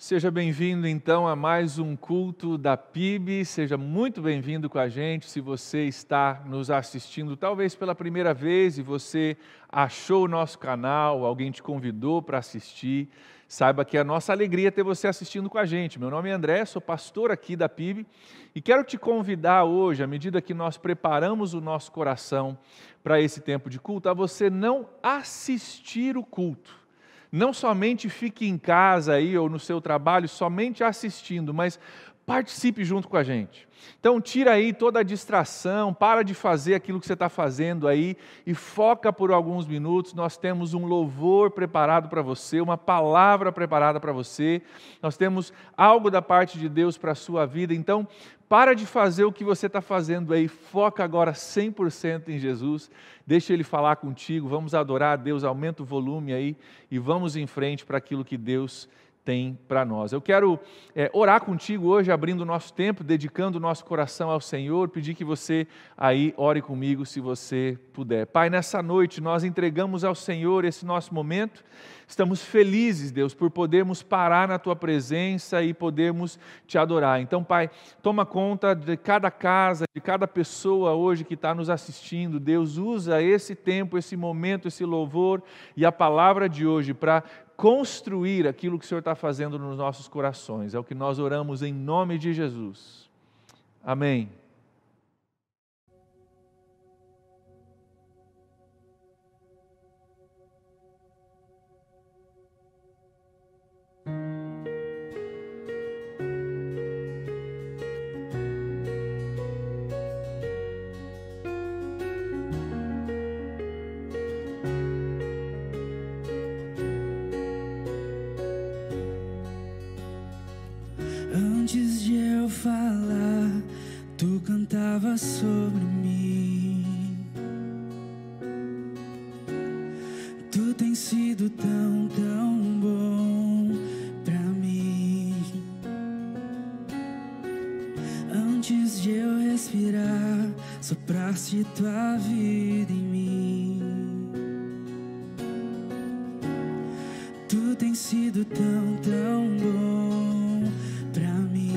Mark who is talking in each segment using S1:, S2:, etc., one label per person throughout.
S1: Seja bem-vindo então a mais um culto da PIB, seja muito bem-vindo com a gente. Se você está nos assistindo talvez pela primeira vez e você achou o nosso canal, alguém te convidou para assistir, saiba que é a nossa alegria ter você assistindo com a gente. Meu nome é André, sou pastor aqui da PIB e quero te convidar hoje, à medida que nós preparamos o nosso coração para esse tempo de culto, a você não assistir o culto. Não somente fique em casa aí ou no seu trabalho somente assistindo, mas participe junto com a gente. Então tira aí toda a distração, para de fazer aquilo que você está fazendo aí e foca por alguns minutos. Nós temos um louvor preparado para você, uma palavra preparada para você, nós temos algo da parte de Deus para a sua vida, então para de fazer o que você está fazendo aí, foca agora 100% em Jesus, deixa Ele falar contigo, vamos adorar a Deus, aumenta o volume aí e vamos em frente para aquilo que Deus tem para nós. Eu quero orar contigo hoje, abrindo o nosso tempo, dedicando o nosso coração ao Senhor, pedir que você aí ore comigo se você puder. Pai, nessa noite nós entregamos ao Senhor esse nosso momento, estamos felizes, Deus, por podermos parar na Tua presença e podermos Te adorar. Então, Pai, toma conta de cada casa, de cada pessoa hoje que está nos assistindo. Deus, usa esse tempo, esse momento, esse louvor e a palavra de hoje para construir aquilo que o Senhor está fazendo nos nossos corações. É o que nós oramos em nome de Jesus. Amém.
S2: Antes de eu falar, tu cantava sobre mim. Tu tens sido tão, tão bom pra mim. Antes de eu respirar, sopraste tua vida em mim. Tu tens sido tão, tão bom pra mim.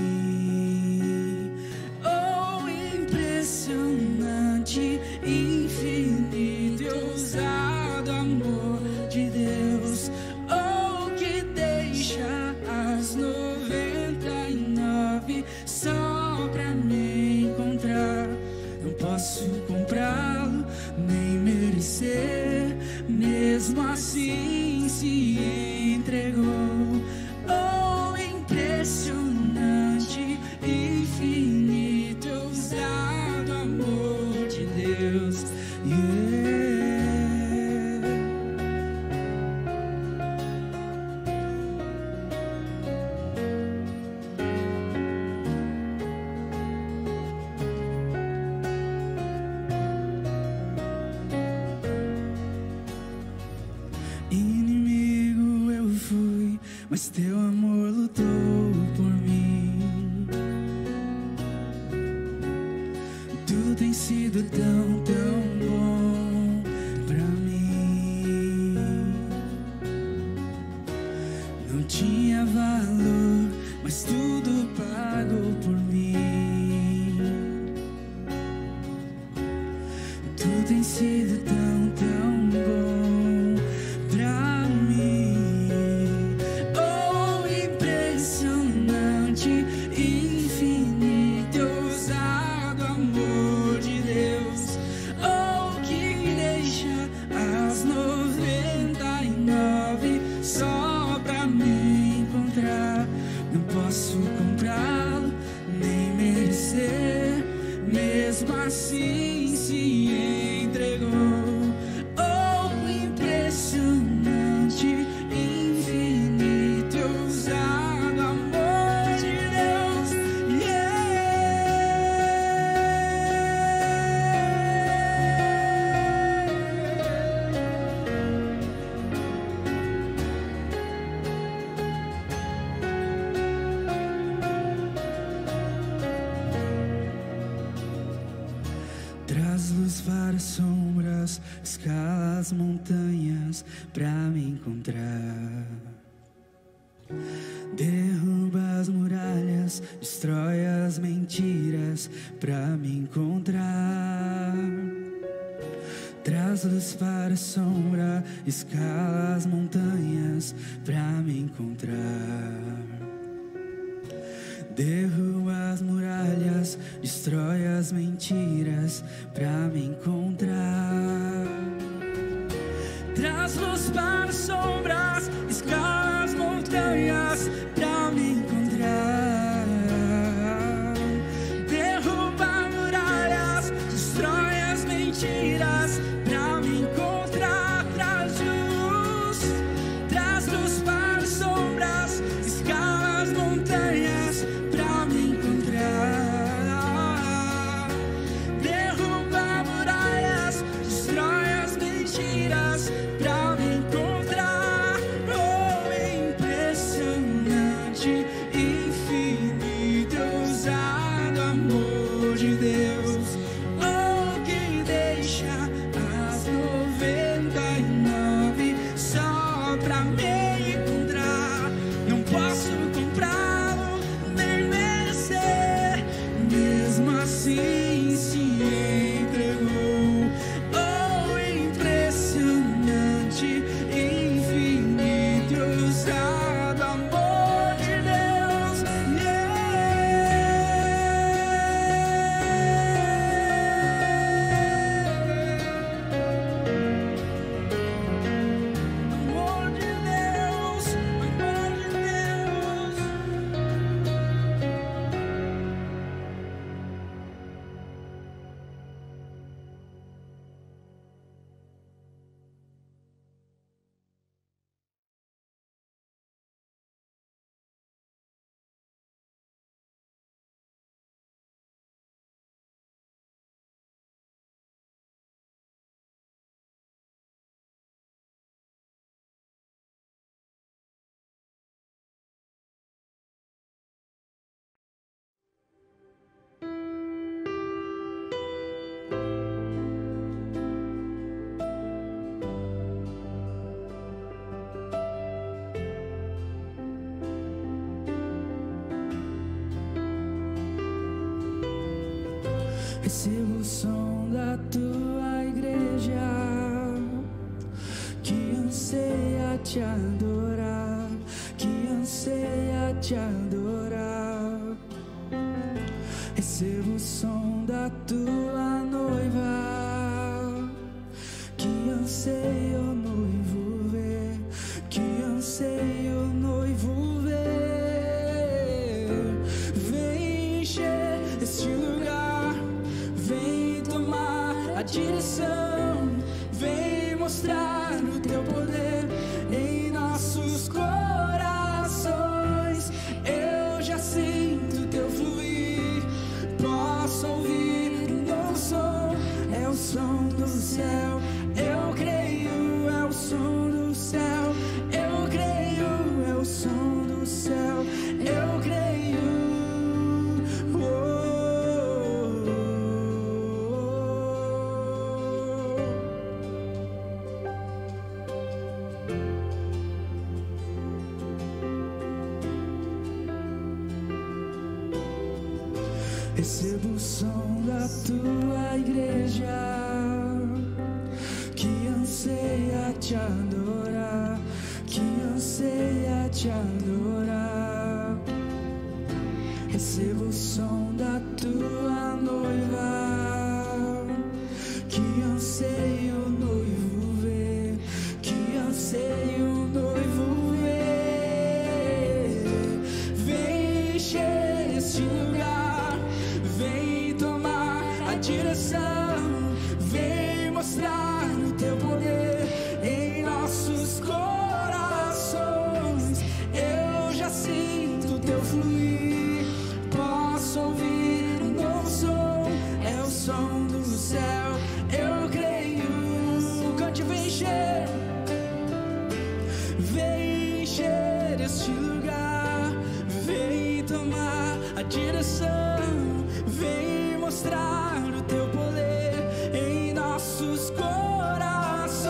S2: Oh, impressionante, infinito e ousado amor de Deus. Oh, que deixa as 99 só pra me encontrar. Não posso comprá-lo, nem merecer, mesmo assim se entregou. Oh, impressionante, infinito, ousado amor de Deus. Inimigo eu fui, mas teu amor lutou por mim. Tu tens sido tão, tão bom pra mim. Não tinha valor, mas tudo pagou por mim. Tu tens sido tão, tão bom pra mim. Oh, impressionante, infinito, ousado amor de Deus. Oh, que deixa as 99 só pra me encontrar. Não posso comprá-lo, nem merecer, mesmo assim se entregou. Oh, impressionante, infinito, ousado amor de Deus. Traz luz para as sombras, escala as montanhas pra me encontrar. Derrama muralhas, destrói as mentiras pra me encontrar. Traz luz para a sombra, escala as montanhas pra me encontrar. Derruba as muralhas, destrói as mentiras pra me encontrar. Traz luz para as sombras, escala as montanhas pra me encontrar. Derruba muralhas, destrói as mentiras pra me encontrar. Traz luz para as sombras, escala as montanhas pra me encontrar. Derruba muralhas, destrói as mentiras pra me encontrar. Oh, impressionante, infinito, ousado amor de Deus. Oh, que deixa as 99 só pra me encontrar. Não posso comprá-lo nem merecer, mesmo assim se entregou. Oh, impressionante, infinito, ousado amor de Deus. Amor de Deus, amor de Deus. Recebo o som da tua igreja, que anseia te adorar, que anseia te adorar. Recebo o som da tua noiva, que anseia o noivo ver, que anseia o noivo ver. Vem encher este lugar, vem tomar a direção, vem mostrar o teu poder em nossos corações. Eu já sinto teu fluir, posso ouvir um novo som, é o som do céu. Eu creio, é o som do céu. Eu creio, é o som do céu. Eu creio. Recebo o som da tua igreja, que anseia te adorar, que anseia te adorar. Recebo o som da tua noiva, que anseia o noivo ver, que anseia o noivo ver. Vem encher este lugar, vem tomar a direção, vem mostrar o teu poder em nossos corações. Eu já sinto o teu fluir, posso ouvir um novo som, é o som do céu. Eu creio, cante, vem encher este lugar, vem tomar a direção, vem mostrar o teu poder em nossos corações.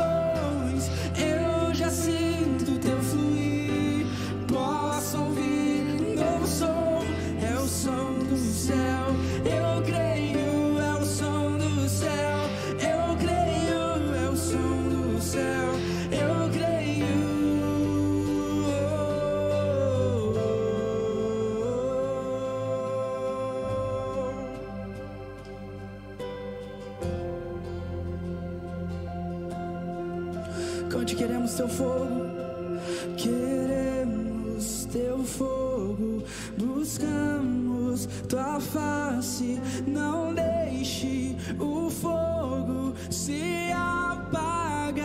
S2: Eu já sinto o teu fluir, posso ouvir um novo som, é o noite queremos teu fogo. Queremos teu fogo, buscamos tua face. Não deixe o fogo se apagar.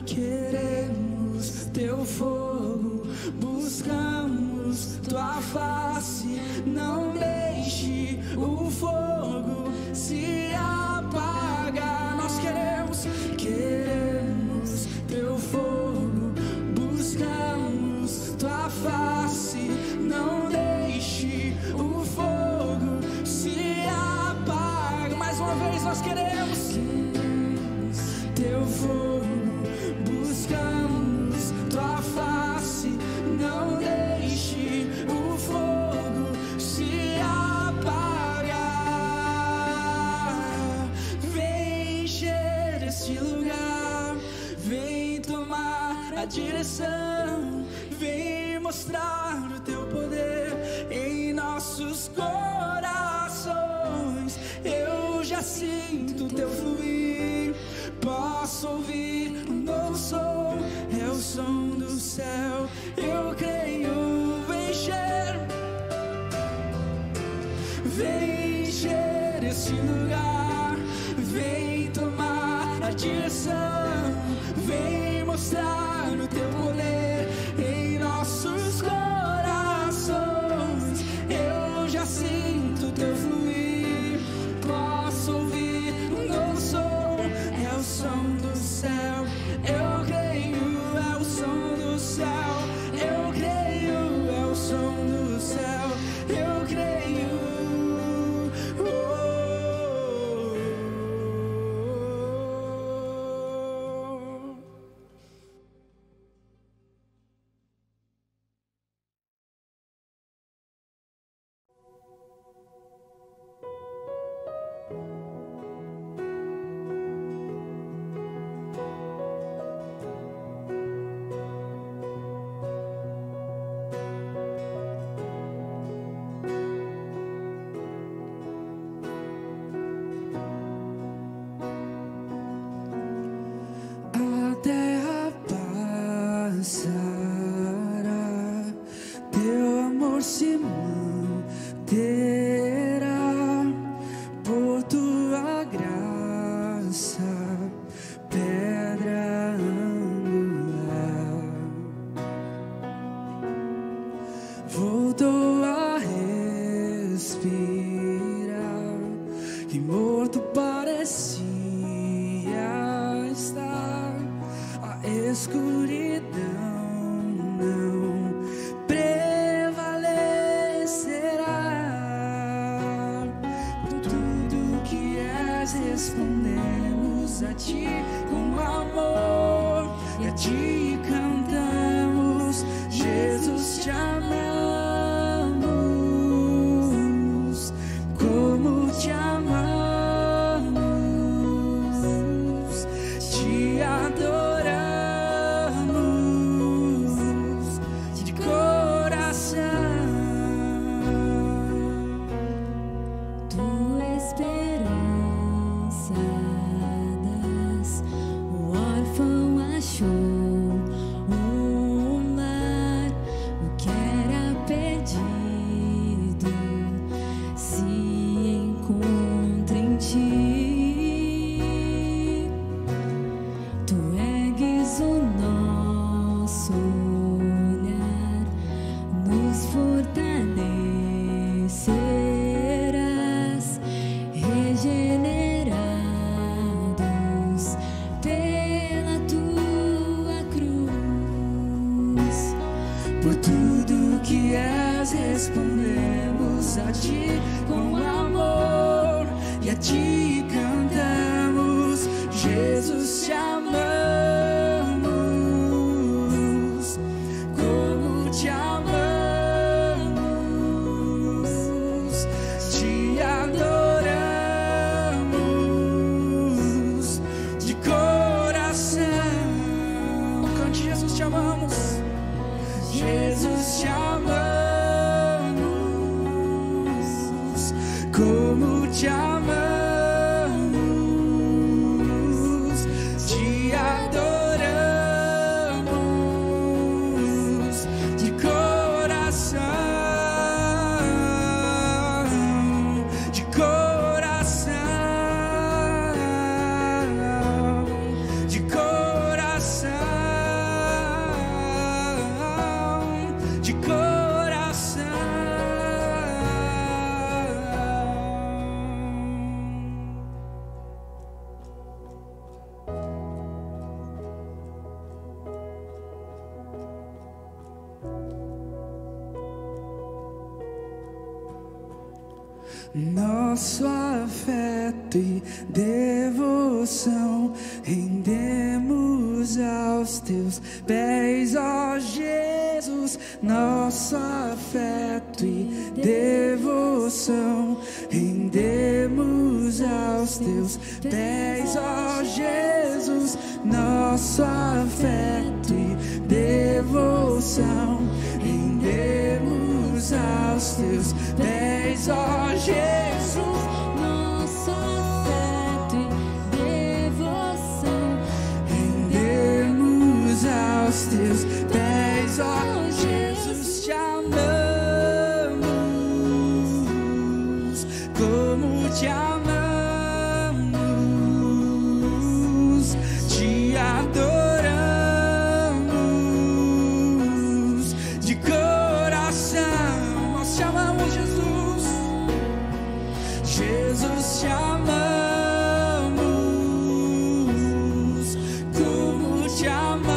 S2: Queremos teu fogo, buscamos tua face. Não deixe o fogo se apagar. Nós queremos teu fogo, buscamos tua face. Não deixe o fogo se apagar. Mais uma vez nós queremos teu fogo, buscamos tua face. Não deixe o fogo se apagar. Vem encher este lugar, vem tomar a direção, vem mostrar o teu poder em nossos corações. Eu já sinto o teu fluir, posso ouvir um novo som, é o som do céu. Eu creio, vem encher esse lugar, vem tomar a direção, vem mostrar o teu poder em nossos corações. Eu já sinto o teu fluir, posso ouvir um novo som, é o som do céu. Eu creio, é o som do céu. Eu creio, é o som do céu. Eu creio. Voltou a respirar, que morto parecia estar. A escuridão não prevalecerá. Por tudo que és, respondemos a ti com amor, e a ti cantamos. Jesus, te amamos. Por tudo que és, respondemos a ti com amor, e a ti cantamos. Jesus, te amamos, como te amamos, te adoramos de coração. Cante, Jesus, te amamos. Jesus, te amamos, como te amamos, te Nosso afeto e devoção rendemos aos teus pés, ó Jesus. Nosso afeto e devoção rendemos aos teus pés, ó Jesus. Nosso afeto e devoção rendemos aos teus pés, ó Jesus.
S3: Nosso afeto e devoção
S2: rendemos aos teus pés, ó Jesus. Te amamos como te amamos, te adoramos de coração. Nós te amamos, Jesus. Jesus, te amamos como te amamos,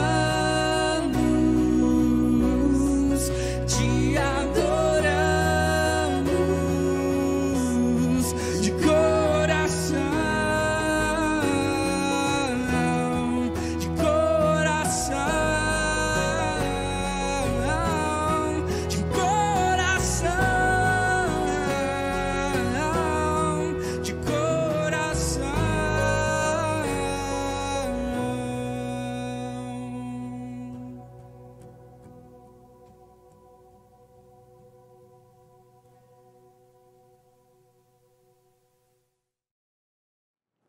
S2: te adoramos de coração, de coração, de coração, de coração.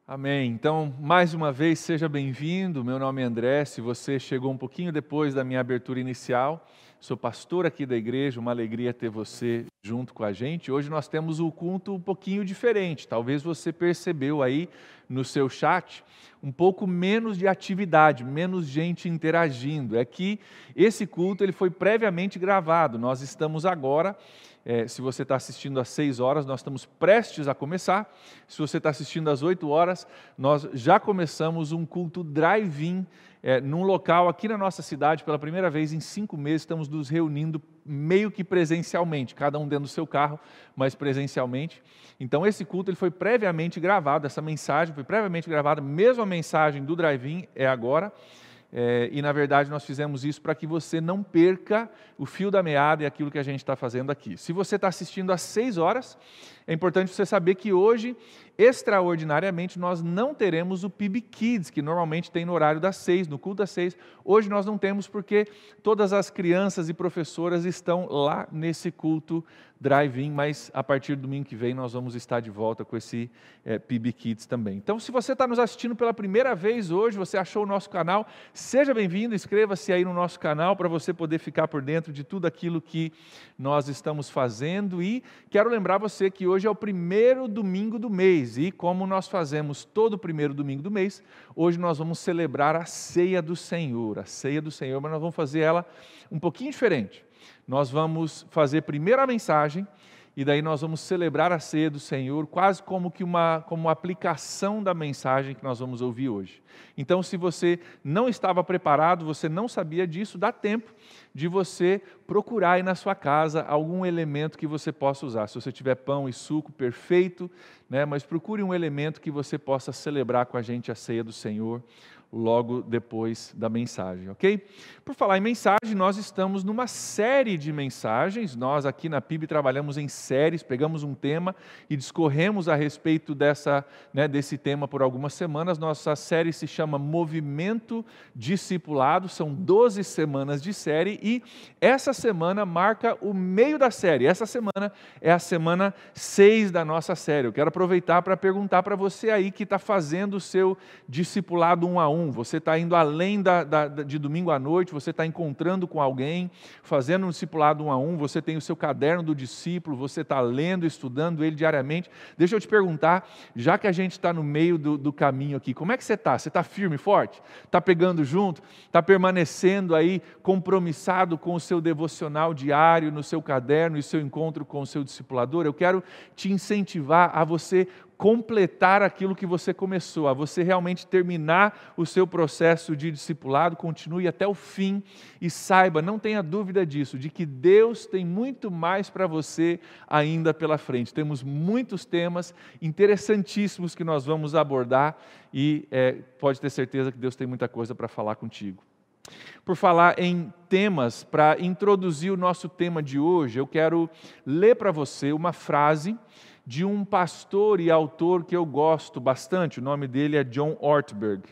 S1: Amém. Então, mais uma vez, seja bem-vindo. Meu nome é André. Se você chegou um pouquinho depois da minha abertura inicial, sou pastor aqui da igreja. Uma alegria ter você junto com a gente. Hoje nós temos o culto um pouquinho diferente. Talvez você percebeu aí no seu chat um pouco menos de atividade, menos gente interagindo. É que esse culto ele foi previamente gravado. Nós estamos agora... se você está assistindo às 6 horas, nós estamos prestes a começar. Se você está assistindo às 8 horas, nós já começamos um culto drive-in num local aqui na nossa cidade. Pela primeira vez em 5 meses, estamos nos reunindo meio que presencialmente, cada um dentro do seu carro, mas presencialmente. Então esse culto ele foi previamente gravado, essa mensagem foi previamente gravada, mesmo a mensagem do drive-in é agora. E na verdade nós fizemos isso para que você não perca o fio da meada e aquilo que a gente está fazendo aqui. Se você está assistindo às 6 horas, é importante você saber que hoje, extraordinariamente, nós não teremos o PIB Kids, que normalmente tem no horário das 6, no culto das 6. Hoje nós não temos porque todas as crianças e professoras estão lá nesse culto drive-in, mas a partir do domingo que vem nós vamos estar de volta com esse PIB Kids também. Então, se você está nos assistindo pela primeira vez hoje, você achou o nosso canal, seja bem-vindo, inscreva-se aí no nosso canal para você poder ficar por dentro de tudo aquilo que nós estamos fazendo. E quero lembrar você que hoje é o primeiro domingo do mês e como nós fazemos todo o primeiro domingo do mês, hoje nós vamos celebrar a Ceia do Senhor, mas nós vamos fazer ela um pouquinho diferente. Nós vamos fazer primeiro a mensagem e daí nós vamos celebrar a ceia do Senhor, quase como uma aplicação da mensagem que nós vamos ouvir hoje. Então, se você não estava preparado, você não sabia disso, dá tempo de você procurar aí na sua casa algum elemento que você possa usar. Se você tiver pão e suco, perfeito, né? Mas procure um elemento que você possa celebrar com a gente a ceia do Senhor logo depois da mensagem, ok? Por falar em mensagem, nós estamos numa série de mensagens. Nós aqui na PIB trabalhamos em séries, pegamos um tema e discorremos a respeito desse tema por algumas semanas. Nossa série se chama Movimento Discipulado, são 12 semanas de série e essa semana marca o meio da série. Essa semana é a semana 6 da nossa série. Eu quero aproveitar para perguntar para você aí que está fazendo o seu discipulado 1 a 1. Você está indo além de domingo à noite, você está encontrando com alguém, fazendo um discipulado 1 a 1, você tem o seu caderno do discípulo, você está lendo, estudando ele diariamente. Deixa eu te perguntar, já que a gente está no meio do caminho aqui, como é que você está? Você está firme e forte? Está pegando junto? Está permanecendo aí compromissado com o seu devocional diário, no seu caderno e seu encontro com o seu discipulador? Eu quero te incentivar a você completar aquilo que você começou, a você realmente terminar o seu processo de discipulado. Continue até o fim e saiba, não tenha dúvida disso, de que Deus tem muito mais para você ainda pela frente. Temos muitos temas interessantíssimos que nós vamos abordar e pode ter certeza que Deus tem muita coisa para falar contigo. Por falar em temas, para introduzir o nosso tema de hoje, eu quero ler para você uma frase de um pastor e autor que eu gosto bastante. O nome dele é John Ortberg.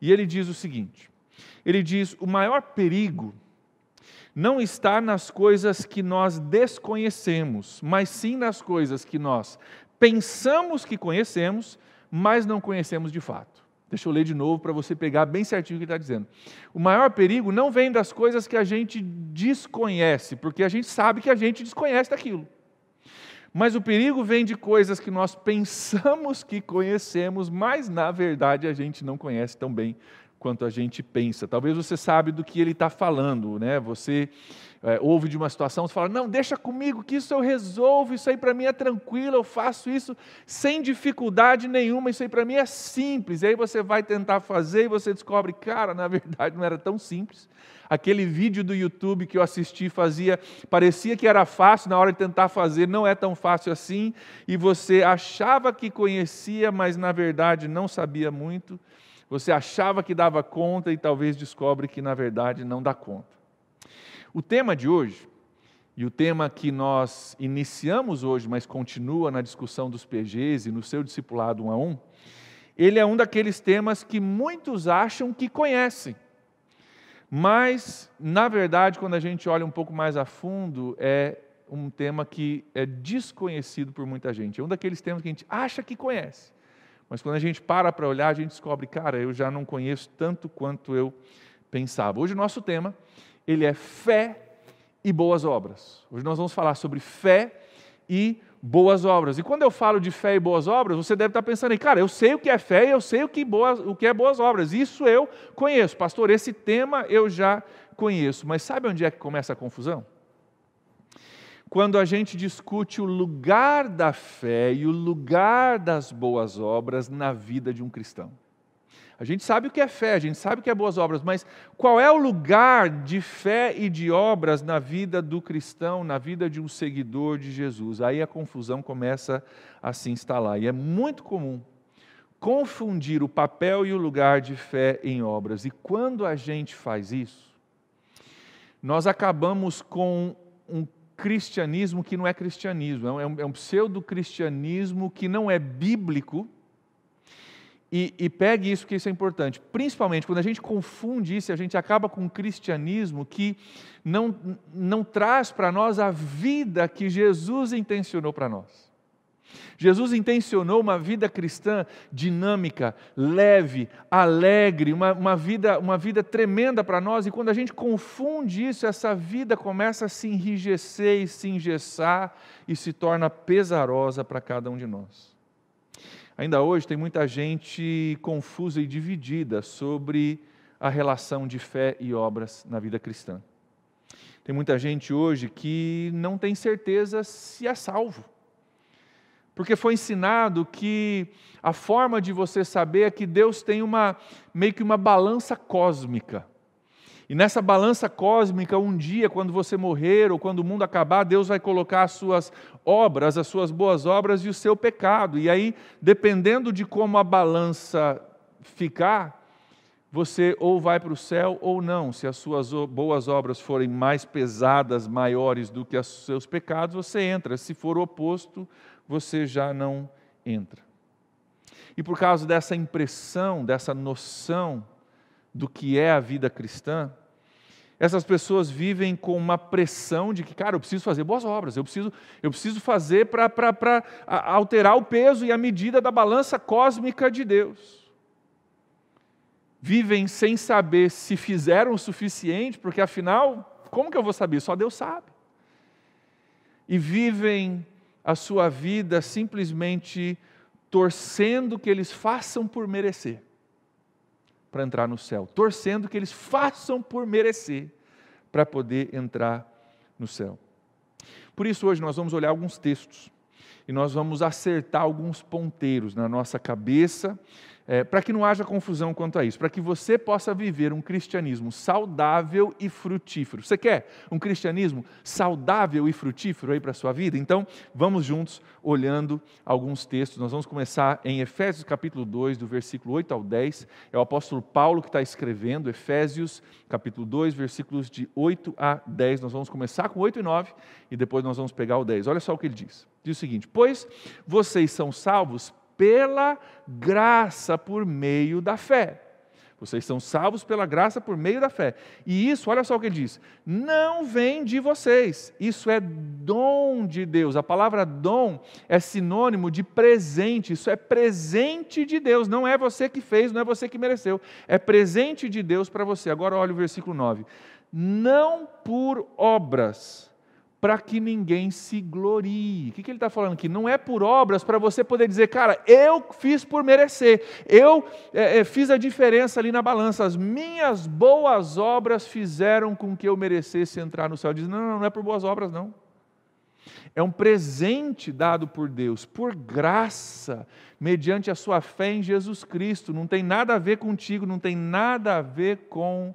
S1: E ele diz o seguinte, ele diz: o maior perigo não está nas coisas que nós desconhecemos, mas sim nas coisas que nós pensamos que conhecemos, mas não conhecemos de fato. Deixa eu ler de novo para você pegar bem certinho o que ele está dizendo. O maior perigo não vem das coisas que a gente desconhece, porque a gente sabe que a gente desconhece daquilo. Mas o perigo vem de coisas que nós pensamos que conhecemos, mas na verdade a gente não conhece tão bem quanto a gente pensa. Talvez você sabe do que ele está falando, né? Você ouve de uma situação, você fala: não, deixa comigo que isso eu resolvo, isso aí para mim é tranquilo, eu faço isso sem dificuldade nenhuma, isso aí para mim é simples. E aí você vai tentar fazer e você descobre, cara, na verdade não era tão simples. Aquele vídeo do YouTube que eu assisti parecia que era fácil, na hora de tentar fazer não é tão fácil assim, e você achava que conhecia, mas na verdade não sabia muito. Você achava que dava conta e talvez descobre que na verdade não dá conta. O tema de hoje, e o tema que nós iniciamos hoje, mas continua na discussão dos PGs e no seu discipulado 1 a 1, ele é um daqueles temas que muitos acham que conhecem. Mas, na verdade, quando a gente olha um pouco mais a fundo, é um tema que é desconhecido por muita gente. É um daqueles temas que a gente acha que conhece. Mas quando a gente para olhar, a gente descobre, cara, eu já não conheço tanto quanto eu pensava. Hoje o nosso tema, ele é fé e boas obras. Hoje nós vamos falar sobre fé e boas obras. E quando eu falo de fé e boas obras, você deve estar pensando aí, cara, eu sei o que é fé e eu sei o que é boas obras. Isso eu conheço. Pastor, esse tema eu já conheço. Mas sabe onde é que começa a confusão? Quando a gente discute o lugar da fé e o lugar das boas obras na vida de um cristão. A gente sabe o que é fé, a gente sabe o que é boas obras, mas qual é o lugar de fé e de obras na vida do cristão, na vida de um seguidor de Jesus? Aí a confusão começa a se instalar. E é muito comum confundir o papel e o lugar de fé em obras. E quando a gente faz isso, nós acabamos com um cristianismo que não é cristianismo, é um pseudo-cristianismo que não é bíblico. E pegue isso, que isso é importante. Principalmente quando a gente confunde isso, a gente acaba com um cristianismo que não traz para nós a vida que Jesus intencionou para nós. Jesus intencionou uma vida cristã dinâmica, leve, alegre, uma vida tremenda para nós, e quando a gente confunde isso, essa vida começa a se enrijecer e se engessar e se torna pesarosa para cada um de nós. Ainda hoje tem muita gente confusa e dividida sobre a relação de fé e obras na vida cristã. Tem muita gente hoje que não tem certeza se é salvo. Porque foi ensinado que a forma de você saber é que Deus tem meio que uma balança cósmica. E nessa balança cósmica, um dia, quando você morrer ou quando o mundo acabar, Deus vai colocar as suas obras, as suas boas obras e o seu pecado. E aí, dependendo de como a balança ficar, você ou vai para o céu ou não. Se as suas boas obras forem mais pesadas, maiores do que os seus pecados, você entra. Se for o oposto, você já não entra. E por causa dessa impressão, dessa noção do que é a vida cristã, essas pessoas vivem com uma pressão de que, cara, eu preciso fazer boas obras, eu preciso fazer para alterar o peso e a medida da balança cósmica de Deus. Vivem sem saber se fizeram o suficiente, porque afinal, como que eu vou saber? Só Deus sabe. E vivem a sua vida simplesmente torcendo que eles façam por merecer para entrar no céu, torcendo que eles façam por merecer para poder entrar no céu. Por isso hoje nós vamos olhar alguns textos, e nós vamos acertar alguns ponteiros na nossa cabeça, para que não haja confusão quanto a isso, para que você possa viver um cristianismo saudável e frutífero. Você quer um cristianismo saudável e frutífero aí para a sua vida? Então, vamos juntos olhando alguns textos. Nós vamos começar em Efésios capítulo 2, do versículo 8 ao 10. É o apóstolo Paulo que está escrevendo, Efésios capítulo 2, versículos de 8 a 10. Nós vamos começar com 8 e 9 e depois nós vamos pegar o 10. Olha só o que ele diz. Diz o seguinte: pois vocês são salvos pela graça por meio da fé. Vocês são salvos pela graça por meio da fé. E isso, olha só o que ele diz, não vem de vocês, isso é dom de Deus. A palavra dom é sinônimo de presente, isso é presente de Deus, não é você que fez, não é você que mereceu, é presente de Deus para você. Agora olha o versículo 9, não por obras, para que ninguém se glorie. O que ele está falando aqui? Não é por obras para você poder dizer, cara, eu fiz por merecer, eu fiz a diferença ali na balança, as minhas boas obras fizeram com que eu merecesse entrar no céu. Diz, não é por boas obras não. É um presente dado por Deus, por graça, mediante a sua fé em Jesus Cristo. Não tem nada a ver contigo, não tem nada a ver com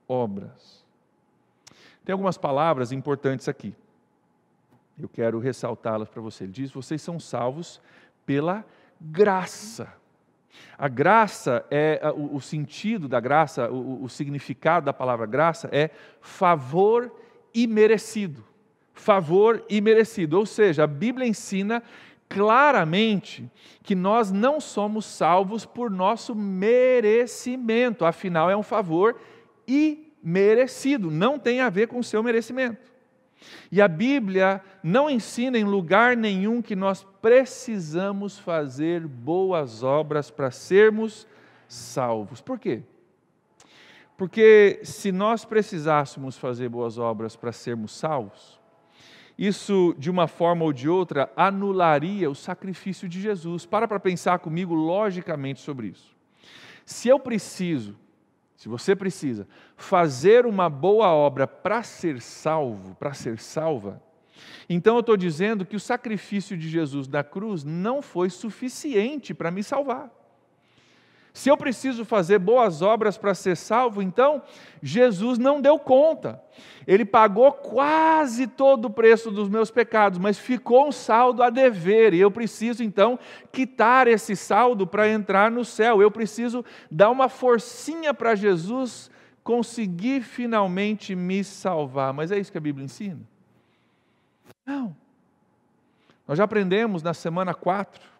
S1: obras. Tem algumas palavras importantes aqui. Eu quero ressaltá-las para você. Ele diz, vocês são salvos pela graça. A graça, o sentido da graça, o significado da palavra graça é favor imerecido. Favor imerecido. Ou seja, a Bíblia ensina claramente que nós não somos salvos por nosso merecimento. Afinal, é um favor imerecido. Não tem a ver com o seu merecimento. E a Bíblia não ensina em lugar nenhum que nós precisamos fazer boas obras para sermos salvos. Por quê? Porque se nós precisássemos fazer boas obras para sermos salvos, isso de uma forma ou de outra anularia o sacrifício de Jesus. Para pensar comigo logicamente sobre isso. Se você precisa fazer uma boa obra para ser salvo, para ser salva, então eu estou dizendo que o sacrifício de Jesus na cruz não foi suficiente para me salvar. Se eu preciso fazer boas obras para ser salvo, então Jesus não deu conta. Ele pagou quase todo o preço dos meus pecados, mas ficou um saldo a dever, e eu preciso então quitar esse saldo para entrar no céu. Eu preciso dar uma forcinha para Jesus conseguir finalmente me salvar. Mas é isso que a Bíblia ensina? Não. Nós já aprendemos na semana 4,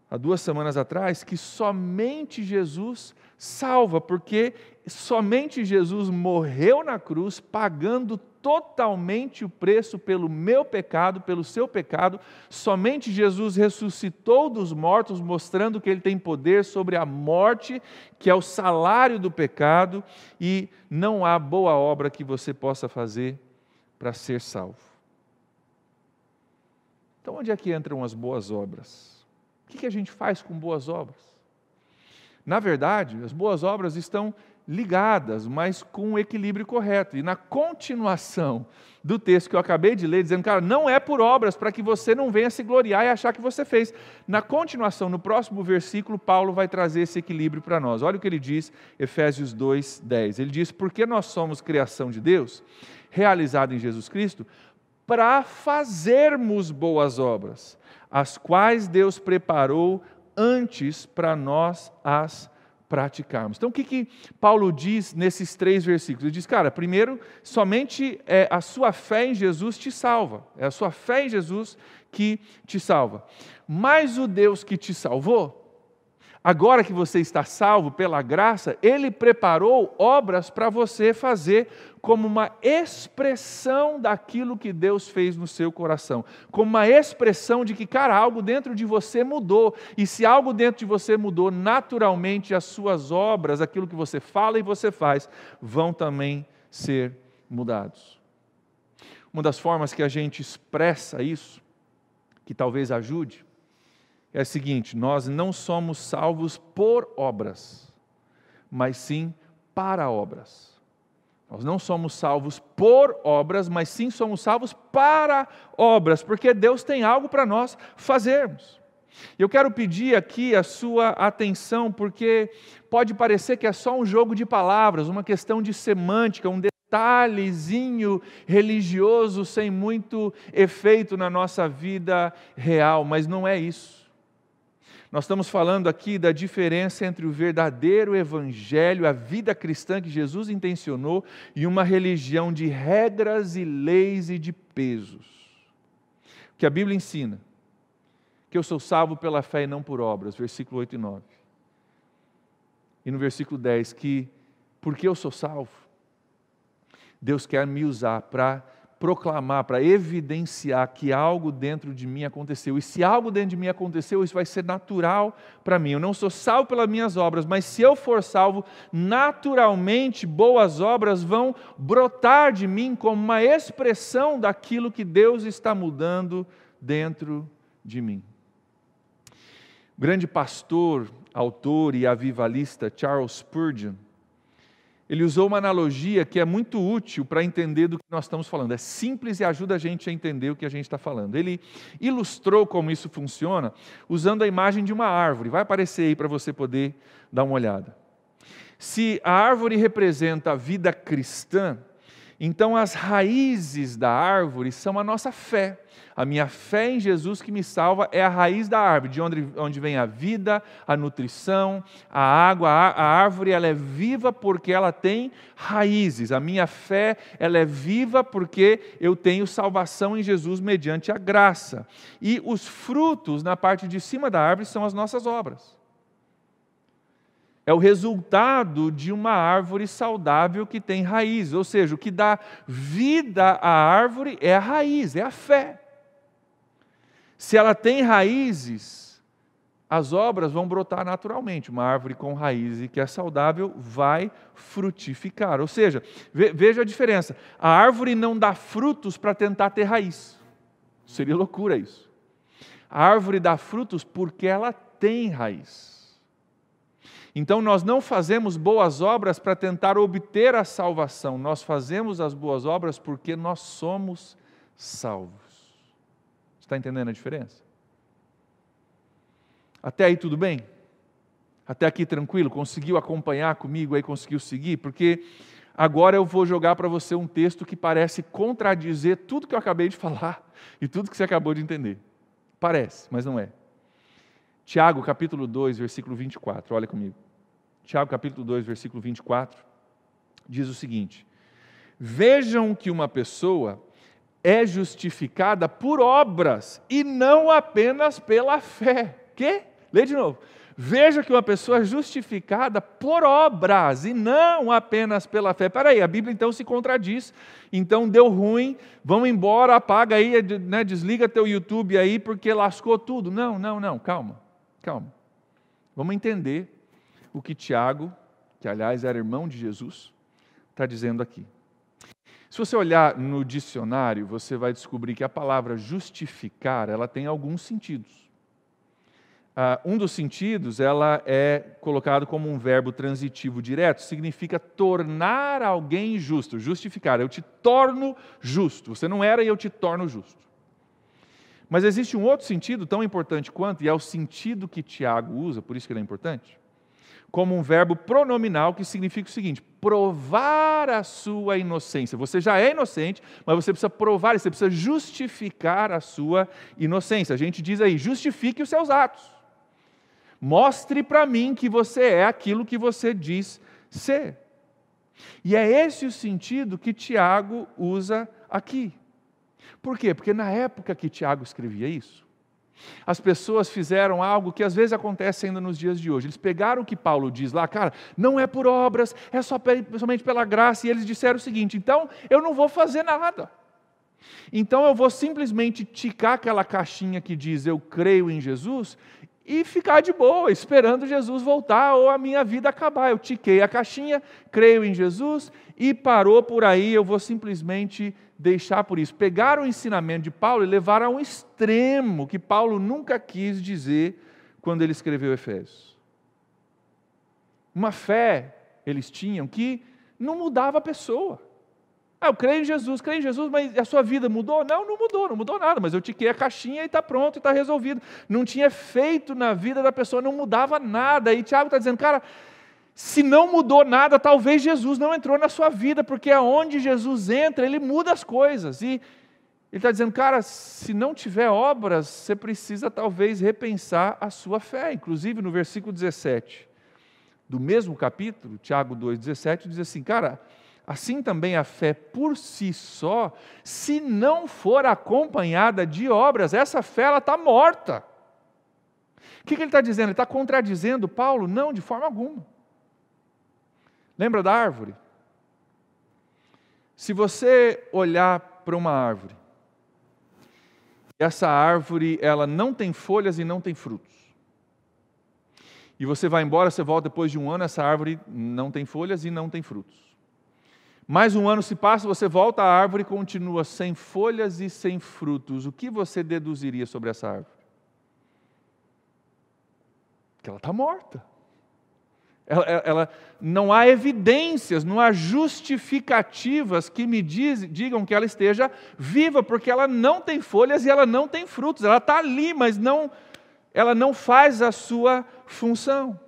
S1: há 2 semanas atrás, que somente Jesus salva, porque somente Jesus morreu na cruz, pagando totalmente o preço pelo meu pecado, pelo seu pecado. Somente Jesus ressuscitou dos mortos, mostrando que Ele tem poder sobre a morte, que é o salário do pecado, e não há boa obra que você possa fazer para ser salvo. Então, onde é que entram as boas obras? O que a gente faz com boas obras? Na verdade, as boas obras estão ligadas, mas com um equilíbrio correto. E na continuação do texto que eu acabei de ler, dizendo, cara, não é por obras para que você não venha se gloriar e achar que você fez. Na continuação, no próximo versículo, Paulo vai trazer esse equilíbrio para nós. Olha o que ele diz, Efésios 2, 10. Ele diz, porque nós somos criação de Deus, realizada em Jesus Cristo, para fazermos boas obras, as quais Deus preparou antes para nós as praticarmos. Então, o que Paulo diz nesses 3 versículos? Ele diz, cara, primeiro, somente a sua fé em Jesus te salva. É a sua fé em Jesus que te salva. Mas o Deus que te salvou, agora que você está salvo pela graça, Ele preparou obras para você fazer como uma expressão daquilo que Deus fez no seu coração. Como uma expressão de que, cara, algo dentro de você mudou. E se algo dentro de você mudou, naturalmente as suas obras, aquilo que você fala e você faz, vão também ser mudados. Uma das formas que a gente expressa isso, que talvez ajude, é a seguinte: nós não somos salvos por obras, mas sim para obras. Nós não somos salvos por obras, mas sim somos salvos para obras, porque Deus tem algo para nós fazermos. Eu quero pedir aqui a sua atenção, porque pode parecer que é só um jogo de palavras, uma questão de semântica, um detalhezinho religioso sem muito efeito na nossa vida real, mas não é isso. Nós estamos falando aqui da diferença entre o verdadeiro evangelho, a vida cristã que Jesus intencionou, e uma religião de regras e leis e de pesos. O que a Bíblia ensina, que eu sou salvo pela fé e não por obras, versículo 8 e 9. E no versículo 10, que porque eu sou salvo, Deus quer me usar para proclamar, para evidenciar que algo dentro de mim aconteceu. E se algo dentro de mim aconteceu, isso vai ser natural para mim. Eu não sou salvo pelas minhas obras, mas se eu for salvo, naturalmente boas obras vão brotar de mim como uma expressão daquilo que Deus está mudando dentro de mim. O grande pastor, autor e avivalista Charles Spurgeon, ele usou uma analogia que é muito útil para entender do que nós estamos falando. É simples e ajuda a gente a entender o que a gente está falando. Ele ilustrou como isso funciona usando a imagem de uma árvore. Vai aparecer aí para você poder dar uma olhada. Se a árvore representa a vida cristã, então as raízes da árvore são a nossa fé. A minha fé em Jesus que me salva é a raiz da árvore, de onde vem a vida, a nutrição, a água. A árvore ela é viva porque ela tem raízes. A minha fé ela é viva porque eu tenho salvação em Jesus mediante a graça. E os frutos na parte de cima da árvore são as nossas obras. É o resultado de uma árvore saudável que tem raízes. Ou seja, o que dá vida à árvore é a raiz, é a fé. Se ela tem raízes, as obras vão brotar naturalmente. Uma árvore com raízes que é saudável vai frutificar. Ou seja, veja a diferença. A árvore não dá frutos para tentar ter raiz. Seria loucura isso. A árvore dá frutos porque ela tem raiz. Então nós não fazemos boas obras para tentar obter a salvação. Nós fazemos as boas obras porque nós somos salvos. Está entendendo a diferença? Até aí tudo bem? Até aqui tranquilo? Conseguiu acompanhar comigo aí, conseguiu seguir? Porque agora eu vou jogar para você um texto que parece contradizer tudo que eu acabei de falar e tudo que você acabou de entender. Parece, mas não é. Tiago, capítulo 2, versículo 24, olha comigo. Tiago, capítulo 2, versículo 24, diz o seguinte: vejam que uma pessoa é justificada por obras e não apenas pela fé. Quê? Lê de novo. Veja que uma pessoa é justificada por obras e não apenas pela fé. Espera aí, a Bíblia então se contradiz. Então deu ruim, vamos embora, apaga aí, né, desliga teu YouTube aí porque lascou tudo. Não, calma. Vamos entender o que Tiago, que aliás era irmão de Jesus, está dizendo aqui. Se você olhar no dicionário, você vai descobrir que a palavra justificar, ela tem alguns sentidos. Um dos sentidos, ela é colocado como um verbo transitivo direto, significa tornar alguém justo. Justificar, eu te torno justo. Você não era e eu te torno justo. Mas existe um outro sentido tão importante quanto, e é o sentido que Tiago usa, por isso que ele é importante, como um verbo pronominal que significa o seguinte: provar a sua inocência. Você já é inocente, mas você precisa provar, você precisa justificar a sua inocência. A gente diz aí, justifique os seus atos. Mostre para mim que você é aquilo que você diz ser. E é esse o sentido que Tiago usa aqui. Por quê? Porque na época que Tiago escrevia isso, as pessoas fizeram algo que às vezes acontece ainda nos dias de hoje. Eles pegaram o que Paulo diz lá, cara, não é por obras, é somente pela graça, e eles disseram o seguinte: então eu não vou fazer nada. Então eu vou simplesmente ticar aquela caixinha que diz eu creio em Jesus e ficar de boa, esperando Jesus voltar ou a minha vida acabar. Eu tiquei a caixinha, creio em Jesus e parou por aí, eu vou simplesmente deixar por isso. Pegaram o ensinamento de Paulo e levaram a um extremo que Paulo nunca quis dizer quando ele escreveu Efésios. Uma fé eles tinham que não mudava a pessoa. Eu creio em Jesus, mas a sua vida mudou? Não mudou nada, mas eu tiquei a caixinha e está pronto, e está resolvido. Não tinha efeito na vida da pessoa, não mudava nada. E Tiago está dizendo, cara, se não mudou nada, talvez Jesus não entrou na sua vida, porque aonde Jesus entra, Ele muda as coisas. E Ele está dizendo, cara, se não tiver obras, você precisa talvez repensar a sua fé. Inclusive no versículo 17 do mesmo capítulo, Tiago 2,17, diz assim, cara, assim também a fé por si só, se não for acompanhada de obras, essa fé ela está morta. O que ele está dizendo? Ele está contradizendo Paulo? Não, de forma alguma. Lembra da árvore? Se você olhar para uma árvore, essa árvore ela não tem folhas e não tem frutos. E você vai embora, você volta depois de um ano, essa árvore não tem folhas e não tem frutos. Mais um ano se passa, você volta, a árvore continua sem folhas e sem frutos. O que você deduziria sobre essa árvore? Que ela está morta. Ela não há evidências, não há justificativas que me digam que ela esteja viva, porque ela não tem folhas e ela não tem frutos. Ela está ali, mas ela não faz a sua função.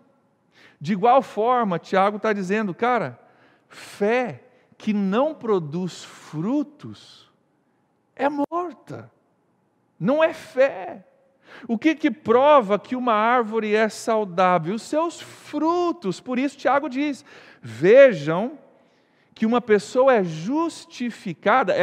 S1: De igual forma, Tiago está dizendo, cara, fé que não produz frutos é morta, não é fé. O que prova que uma árvore é saudável? Os seus frutos. Por isso Tiago diz, vejam que uma pessoa é justificada,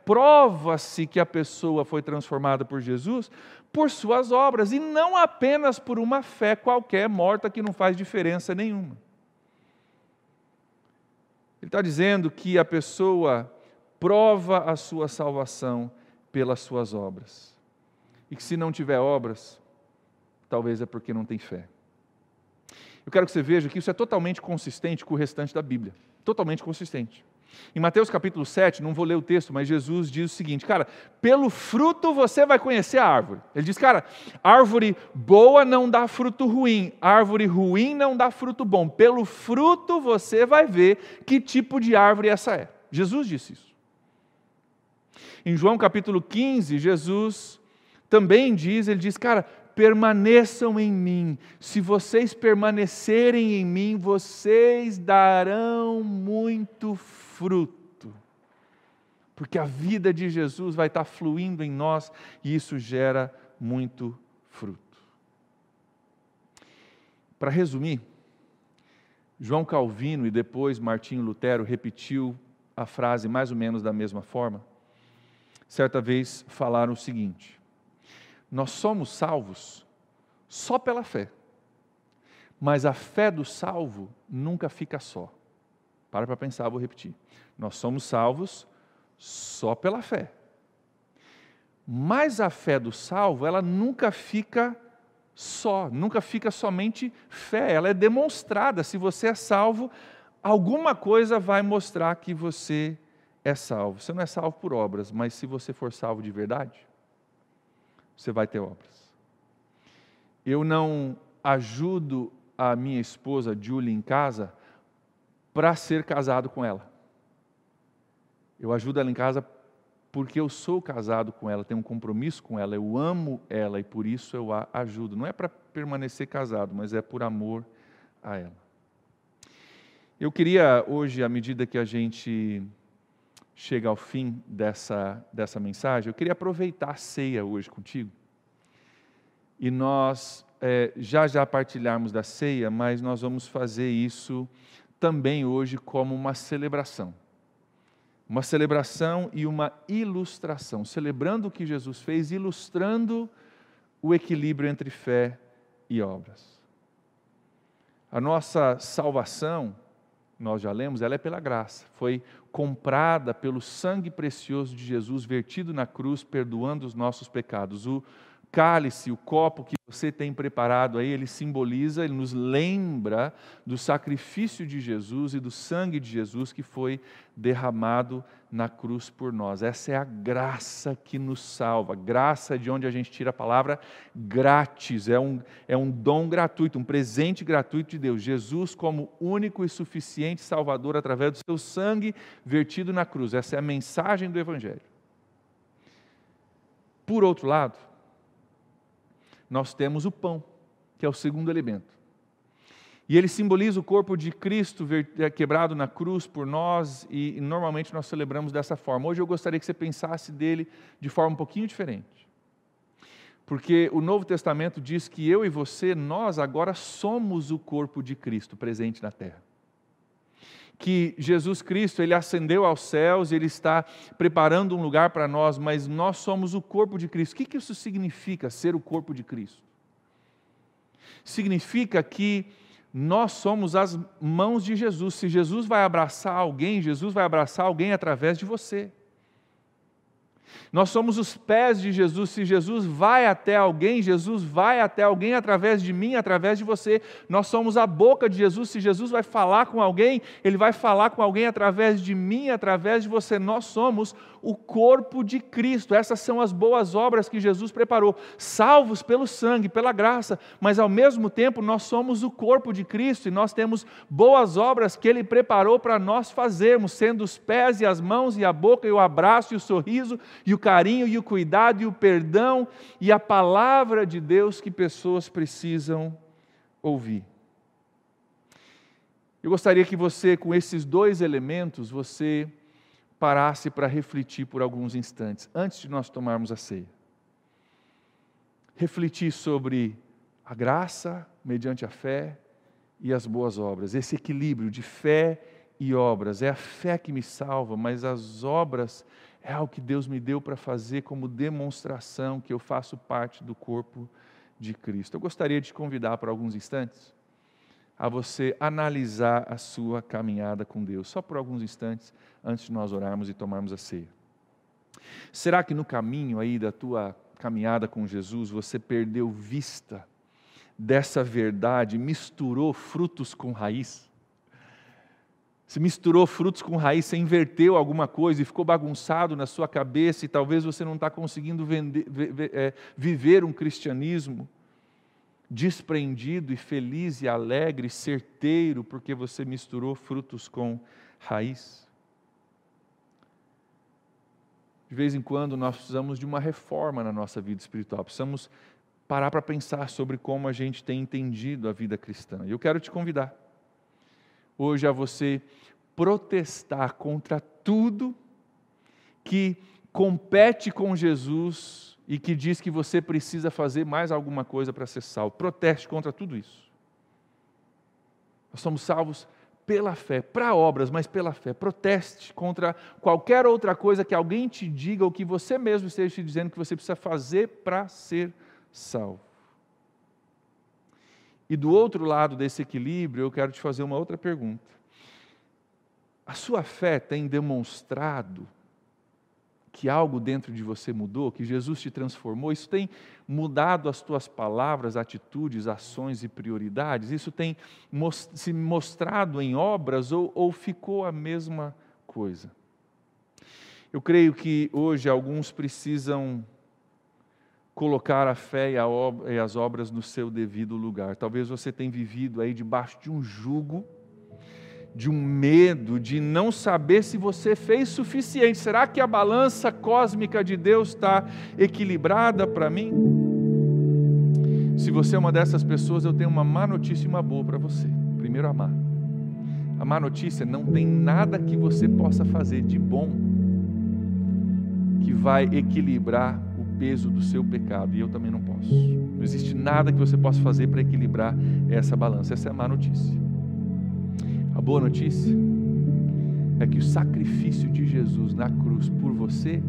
S1: prova-se que a pessoa foi transformada por Jesus por suas obras, e não apenas por uma fé qualquer morta que não faz diferença nenhuma. Ele está dizendo que a pessoa prova a sua salvação pelas suas obras. E que se não tiver obras, talvez é porque não tem fé. Eu quero que você veja que isso é totalmente consistente com o restante da Bíblia. Totalmente consistente. Em Mateus capítulo 7, não vou ler o texto, mas Jesus diz o seguinte, cara, pelo fruto você vai conhecer a árvore. Ele diz, cara, árvore boa não dá fruto ruim, árvore ruim não dá fruto bom. Pelo fruto você vai ver que tipo de árvore essa é. Jesus disse isso. Em João capítulo 15, Jesus também diz, ele diz, cara, permaneçam em mim. Se vocês permanecerem em mim, vocês darão muito fruto. Porque a vida de Jesus vai estar fluindo em nós e isso gera muito fruto. Para resumir, João Calvino e depois Martinho Lutero repetiu a frase mais ou menos da mesma forma. Certa vez falaram o seguinte: nós somos salvos só pela fé, mas a fé do salvo nunca fica só. Para pensar, vou repetir. Nós somos salvos só pela fé, mas a fé do salvo, ela nunca fica só, nunca fica somente fé, ela é demonstrada. Se você é salvo, alguma coisa vai mostrar que você é salvo. Você não é salvo por obras, mas se você for salvo de verdade, você vai ter obras. Eu não ajudo a minha esposa Julie em casa para ser casado com ela. Eu ajudo ela em casa porque eu sou casado com ela, tenho um compromisso com ela, eu amo ela e por isso eu a ajudo. Não é para permanecer casado, mas é por amor a ela. Eu queria hoje, à medida que a gente chega ao fim dessa mensagem, eu queria aproveitar a ceia hoje contigo. E nós já partilharmos da ceia, mas nós vamos fazer isso também hoje como uma celebração. Uma celebração e uma ilustração, celebrando o que Jesus fez, ilustrando o equilíbrio entre fé e obras. A nossa salvação, nós já lemos, ela é pela graça, foi comprada pelo sangue precioso de Jesus, vertido na cruz, perdoando os nossos pecados. O cálice, o copo que você tem preparado aí, ele simboliza, ele nos lembra do sacrifício de Jesus e do sangue de Jesus que foi derramado na cruz por nós. Essa é a graça que nos salva. Graça, de onde a gente tira a palavra grátis, é um dom gratuito, um presente gratuito de Deus. Jesus como único e suficiente Salvador através do seu sangue vertido na cruz. Essa é a mensagem do Evangelho. Por outro lado, nós temos o pão, que é o segundo elemento. E ele simboliza o corpo de Cristo quebrado na cruz por nós, e normalmente nós celebramos dessa forma. Hoje eu gostaria que você pensasse dele de forma um pouquinho diferente. Porque o Novo Testamento diz que eu e você, nós agora somos o corpo de Cristo presente na terra. Que Jesus Cristo, Ele ascendeu aos céus, Ele está preparando um lugar para nós, mas nós somos o corpo de Cristo. O que isso significa, ser o corpo de Cristo? Significa que nós somos as mãos de Jesus. Se Jesus vai abraçar alguém através de você. Nós somos os pés de Jesus. Se Jesus vai até alguém através de mim, através de você. Nós somos a boca de Jesus. Se Jesus vai falar com alguém, Ele vai falar com alguém através de mim, através de você. Nós somos o corpo de Cristo. Essas são as boas obras que Jesus preparou, salvos pelo sangue, pela graça, mas ao mesmo tempo nós somos o corpo de Cristo e nós temos boas obras que Ele preparou para nós fazermos, sendo os pés e as mãos e a boca e o abraço e o sorriso e o carinho e o cuidado e o perdão e a palavra de Deus que pessoas precisam ouvir. Eu gostaria que você, com esses dois elementos, você parasse para refletir por alguns instantes, antes de nós tomarmos a ceia. Refletir sobre a graça mediante a fé e as boas obras. Esse equilíbrio de fé e obras. É a fé que me salva, mas as obras é algo que Deus me deu para fazer como demonstração que eu faço parte do corpo de Cristo. Eu gostaria de te convidar por alguns instantes a você analisar a sua caminhada com Deus, só por alguns instantes, antes de nós orarmos e tomarmos a ceia. Será que no caminho aí da tua caminhada com Jesus, você perdeu vista dessa verdade, misturou frutos com raiz? Você misturou frutos com raiz, você inverteu alguma coisa e ficou bagunçado na sua cabeça e talvez você não está conseguindo viver um cristianismo desprendido e feliz e alegre, certeiro, porque você misturou frutos com raiz. De vez em quando nós precisamos de uma reforma na nossa vida espiritual, precisamos parar para pensar sobre como a gente tem entendido a vida cristã. E eu quero te convidar hoje a você protestar contra tudo que compete com Jesus e que diz que você precisa fazer mais alguma coisa para ser salvo. Proteste contra tudo isso. Nós somos salvos pela fé, para obras, mas pela fé. Proteste contra qualquer outra coisa que alguém te diga ou que você mesmo esteja te dizendo que você precisa fazer para ser salvo. E do outro lado desse equilíbrio, eu quero te fazer uma outra pergunta. A sua fé tem demonstrado que algo dentro de você mudou, que Jesus te transformou? Isso tem mudado as tuas palavras, atitudes, ações e prioridades? Isso tem se mostrado em obras ou ficou a mesma coisa? Eu creio que hoje alguns precisam colocar a fé e as obras no seu devido lugar. Talvez você tenha vivido aí debaixo de um jugo, de um medo, de não saber se você fez suficiente. Será que a balança cósmica de Deus está equilibrada para mim? Se você é uma dessas pessoas, eu tenho uma má notícia e uma boa para você. Primeiro, a má. A má notícia: não tem nada que você possa fazer de bom que vai equilibrar o peso do seu pecado, e eu também não posso. Não existe nada que você possa fazer para equilibrar essa balança. Essa é a má notícia. A boa notícia é que o sacrifício de Jesus na cruz por você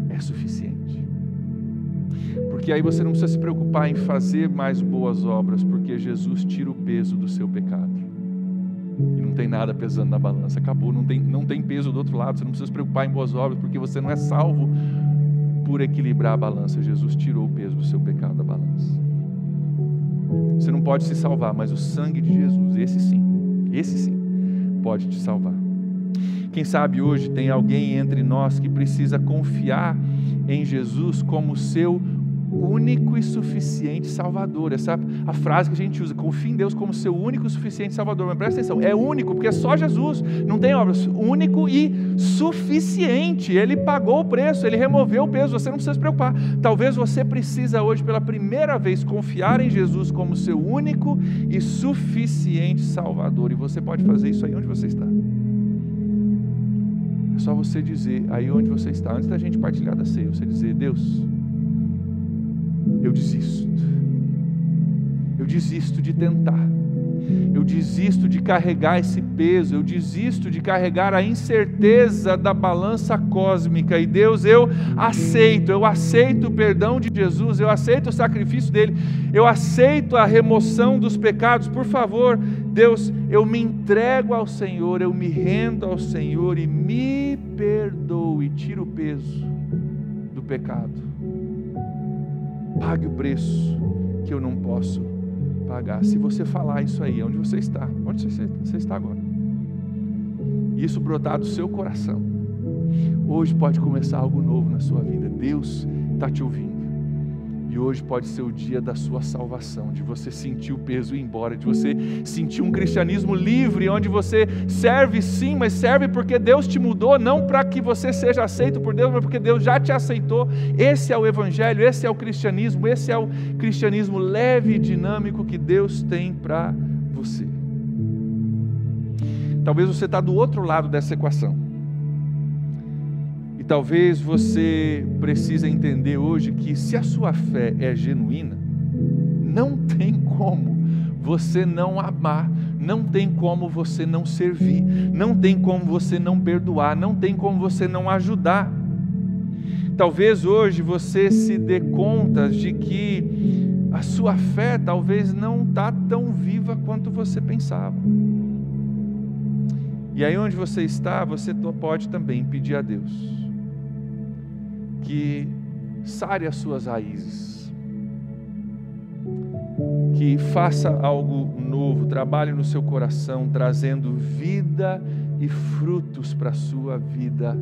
S1: é suficiente. Porque aí você não precisa se preocupar em fazer mais boas obras, porque Jesus tira o peso do seu pecado. E não tem nada pesando na balança, acabou, não tem peso do outro lado. Você não precisa se preocupar em boas obras, porque você não é salvo por equilibrar a balança, Jesus tirou o peso do seu pecado da balança. Você não pode se salvar, mas o sangue de Jesus, esse sim, pode te salvar. Quem sabe hoje tem alguém entre nós que precisa confiar em Jesus como seu único e suficiente Salvador. Essa é a frase que a gente usa, confia em Deus como seu único e suficiente Salvador. Mas presta atenção, é único, porque é só Jesus, não tem obras, único e suficiente. Ele pagou o preço, Ele removeu o peso, você não precisa se preocupar. Talvez você precisa hoje pela primeira vez confiar em Jesus como seu único e suficiente Salvador, e você pode fazer isso aí onde você está. É só você dizer aí onde você está, antes da gente partilhar da ceia, você dizer: Deus, eu desisto de tentar, eu desisto de carregar esse peso, eu desisto de carregar a incerteza da balança cósmica, e Deus, eu aceito o perdão de Jesus, eu aceito o sacrifício dele, eu aceito a remoção dos pecados. Por favor, Deus, eu me entrego ao Senhor, eu me rendo ao Senhor e me perdoe, tira o peso do pecado, pague o preço que eu não posso pagar. Se você falar isso aí, onde você está agora, e isso brotar do seu coração, hoje pode começar algo novo na sua vida. Deus está te ouvindo, e hoje pode ser o dia da sua salvação, de você sentir o peso ir embora, de você sentir um cristianismo livre, onde você serve sim, mas serve porque Deus te mudou, não para que você seja aceito por Deus, mas porque Deus já te aceitou. Esse é o Evangelho, esse é o cristianismo, esse é o cristianismo leve e dinâmico que Deus tem para você. Talvez você está do outro lado dessa equação, e talvez você precise entender hoje que se a sua fé é genuína, não tem como você não amar, não tem como você não servir, não tem como você não perdoar, não tem como você não ajudar. Talvez hoje você se dê conta de que a sua fé talvez não está tão viva quanto você pensava. E aí onde você está, você pode também pedir a Deus que sare as suas raízes, que faça algo novo, trabalhe no seu coração, trazendo vida e frutos para a sua vida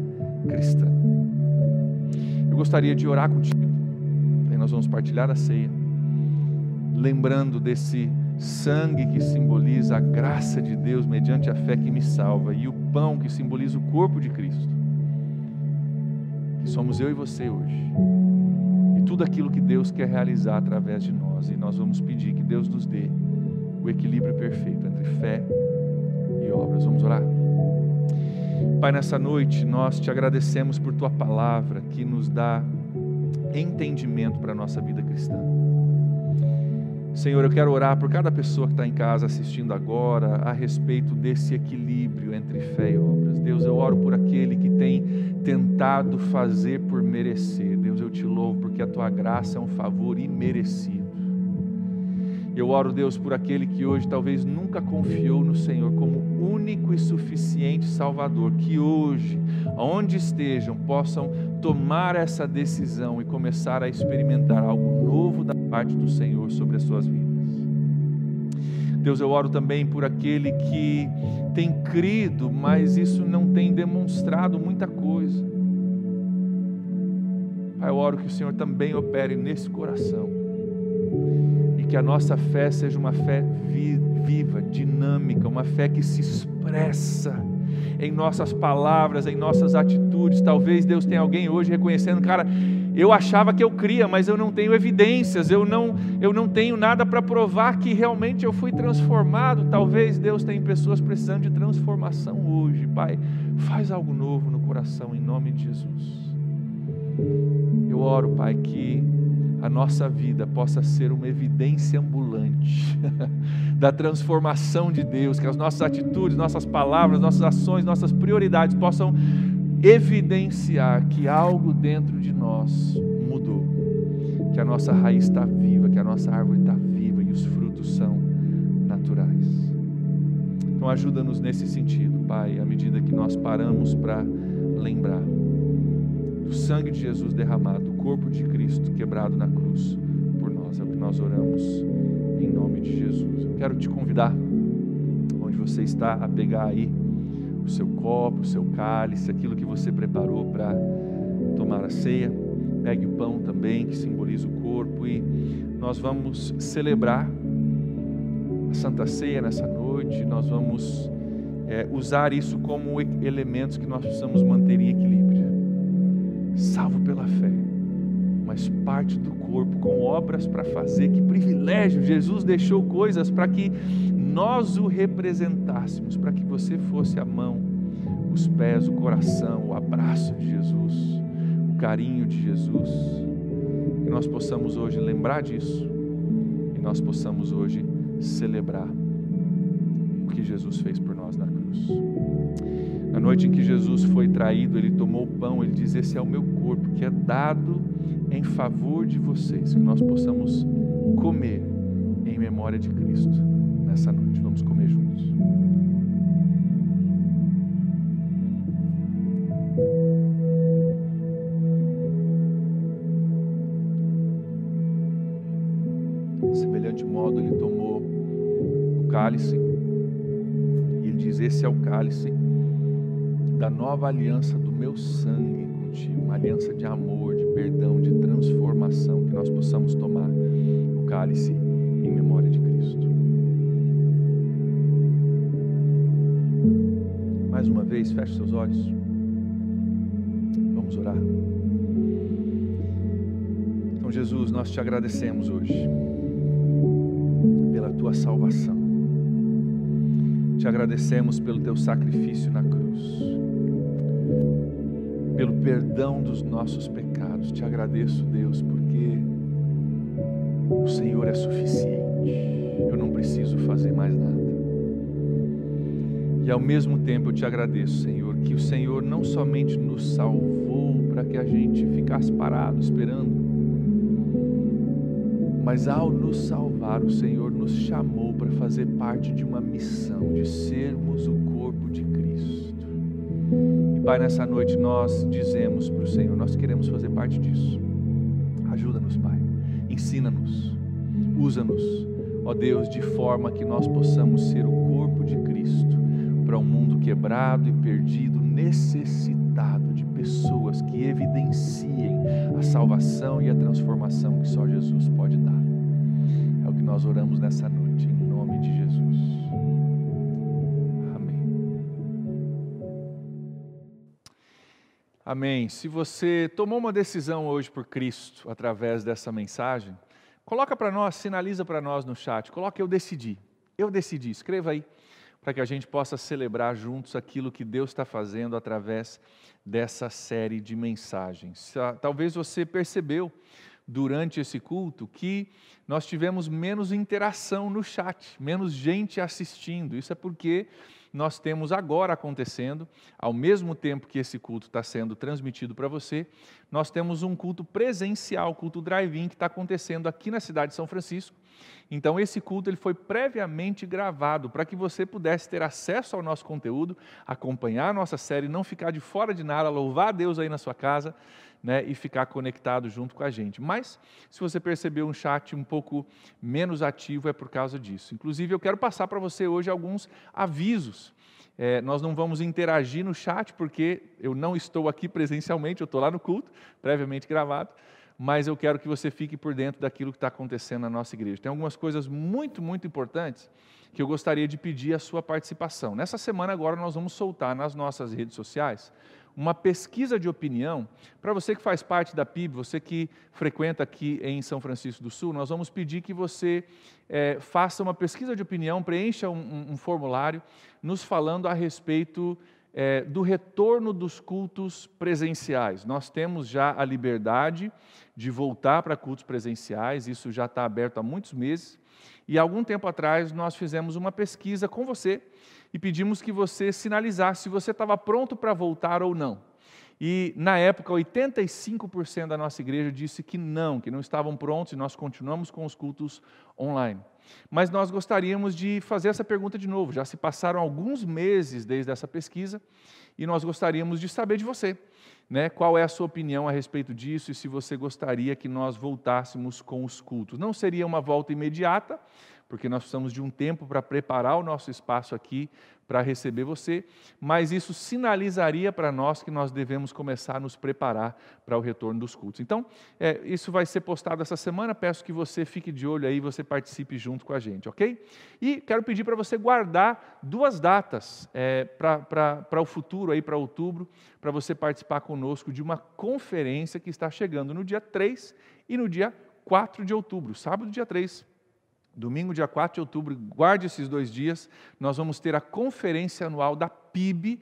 S1: cristã. Eu gostaria de orar contigo, aí nós vamos partilhar a ceia, lembrando desse sangue que simboliza a graça de Deus mediante a fé que me salva, e o pão que simboliza o corpo de Cristo, que somos eu e você hoje, e tudo aquilo que Deus quer realizar através de nós. E nós vamos pedir que Deus nos dê o equilíbrio perfeito entre fé e obras. Vamos orar? Pai, nessa noite nós te agradecemos por tua palavra que nos dá entendimento para a nossa vida cristã. Senhor, eu quero orar por cada pessoa que está em casa assistindo agora a respeito desse equilíbrio entre fé e obras. Deus, eu oro por aquele que tem tentado fazer por merecer. Deus, eu te louvo porque a tua graça é um favor imerecido. Eu oro, Deus, por aquele que hoje talvez nunca confiou no Senhor como único e suficiente Salvador, que hoje, onde estejam, possam tomar essa decisão e começar a experimentar algo novo da parte do Senhor sobre as suas vidas. Deus, eu oro também por aquele que tem crido, mas isso não tem demonstrado muita coisa. Pai, eu oro que o Senhor também opere nesse coração, e que a nossa fé seja uma fé viva, dinâmica, uma fé que se expressa em nossas palavras, em nossas atitudes. Talvez Deus tenha alguém hoje reconhecendo: cara, eu achava que eu cria, mas eu não tenho evidências, eu não tenho nada para provar que realmente eu fui transformado. Talvez Deus tenha pessoas precisando de transformação hoje. Pai, faz algo novo no coração, em nome de Jesus. Eu oro, Pai, que a nossa vida possa ser uma evidência ambulante da transformação de Deus, que as nossas atitudes, nossas palavras, nossas ações, nossas prioridades possam evidenciar que algo dentro de nós mudou, que a nossa raiz está viva, que a nossa árvore está viva e os frutos são naturais. Então ajuda-nos nesse sentido, Pai, à medida que nós paramos para lembrar do do sangue de Jesus derramado, do corpo de Cristo quebrado na cruz por nós. É o que nós oramos em nome de Jesus. Eu quero te convidar, onde você está, a pegar aí o seu copo, o seu cálice, aquilo que você preparou para tomar a ceia. Pegue o pão também, que simboliza o corpo, e nós vamos celebrar a Santa Ceia nessa noite. Nós vamos usar isso como elementos que nós precisamos manter em equilíbrio. Salvo pela fé, mas parte do corpo com obras para fazer. Que privilégio! Jesus deixou coisas para que nós o representássemos, para que você fosse a mão, os pés, o coração, o abraço de Jesus, o carinho de Jesus. Que nós possamos hoje lembrar disso e nós possamos hoje celebrar o que Jesus fez por nós na cruz. Na noite em que Jesus foi traído, ele tomou o pão, ele diz: esse é o meu corpo que é dado em favor de vocês. Que nós possamos comer em memória de Cristo nessa noite. Vamos comer juntos. De semelhante modo, ele tomou o cálice e ele diz: esse é o cálice da nova aliança do meu sangue contigo, uma aliança de amor, de perdão, de transformação. Que nós possamos tomar o cálice em memória de Cristo. Mais uma vez, feche seus olhos. Vamos orar. Então, Jesus, nós te agradecemos hoje pela tua salvação. Te agradecemos pelo teu sacrifício na cruz, pelo perdão dos nossos pecados. Te agradeço, Deus, porque o Senhor é suficiente. Eu não preciso fazer mais nada. E ao mesmo tempo eu te agradeço, Senhor, que o Senhor não somente nos salvou para que a gente ficasse parado esperando, mas ao nos salvar, o Senhor nos chamou para fazer parte de uma missão, de sermos o corpo de Cristo. E Pai, nessa noite nós dizemos para o Senhor: nós queremos fazer parte disso. Ajuda-nos, Pai, ensina-nos, usa-nos, ó Deus, de forma que nós possamos ser o corpo de Cristo para um mundo quebrado e perdido, necessitado de pessoas que evidenciem a salvação e a transformação que só Jesus pode dar. É o que nós oramos nessa noite, em nome de Jesus. Amém. Amém. Se você tomou uma decisão hoje por Cristo através dessa mensagem, coloca para nós, sinaliza para nós no chat, coloca: eu decidi, escreva aí, para que a gente possa celebrar juntos aquilo que Deus está fazendo através dessa série de mensagens. Talvez você percebeu durante esse culto que nós tivemos menos interação no chat, menos gente assistindo. Isso é porque nós temos agora acontecendo, ao mesmo tempo que esse culto está sendo transmitido para você, nós temos um culto presencial, culto drive-in, que está acontecendo aqui na cidade de São Francisco. Então esse culto ele foi previamente gravado para que você pudesse ter acesso ao nosso conteúdo, acompanhar a nossa série, não ficar de fora de nada, louvar a Deus aí na sua casa, né, e ficar conectado junto com a gente. Mas se você percebeu um chat um pouco menos ativo, é por causa disso. Inclusive eu quero passar para você hoje alguns avisos. Nós não vamos interagir no chat porque eu não estou aqui presencialmente, eu estou lá no culto, previamente gravado, mas eu quero que você fique por dentro daquilo que está acontecendo na nossa igreja. Tem algumas coisas muito, muito importantes que eu gostaria de pedir a sua participação. Nessa semana agora nós vamos soltar nas nossas redes sociais uma pesquisa de opinião. Para você que faz parte da PIB, você que frequenta aqui em São Francisco do Sul, nós vamos pedir que você faça uma pesquisa de opinião, preencha um formulário nos falando a respeito do retorno dos cultos presenciais. Nós temos já a liberdade de voltar para cultos presenciais, isso já está aberto há muitos meses, e há algum tempo atrás nós fizemos uma pesquisa com você e pedimos que você sinalizasse se você estava pronto para voltar ou não. E na época 85% da nossa igreja disse que não estavam prontos, e nós continuamos com os cultos online. Mas nós gostaríamos de fazer essa pergunta de novo. Já se passaram alguns meses desde essa pesquisa e nós gostaríamos de saber de você. né, qual é a sua opinião a respeito disso e se você gostaria que nós voltássemos com os cultos. Não seria uma volta imediata, porque nós precisamos de um tempo para preparar o nosso espaço aqui para receber você, mas isso sinalizaria para nós que nós devemos começar a nos preparar para o retorno dos cultos. Então, isso vai ser postado essa semana, peço que você fique de olho aí, você participe junto com a gente, ok? E quero pedir para você guardar 2 datas para o futuro, aí para outubro, para você participar conosco de uma conferência que está chegando no dia 3 e no dia 4 de outubro, sábado, dia 3. Domingo, dia 4 de outubro, guarde esses 2 dias, nós vamos ter a conferência anual da PIB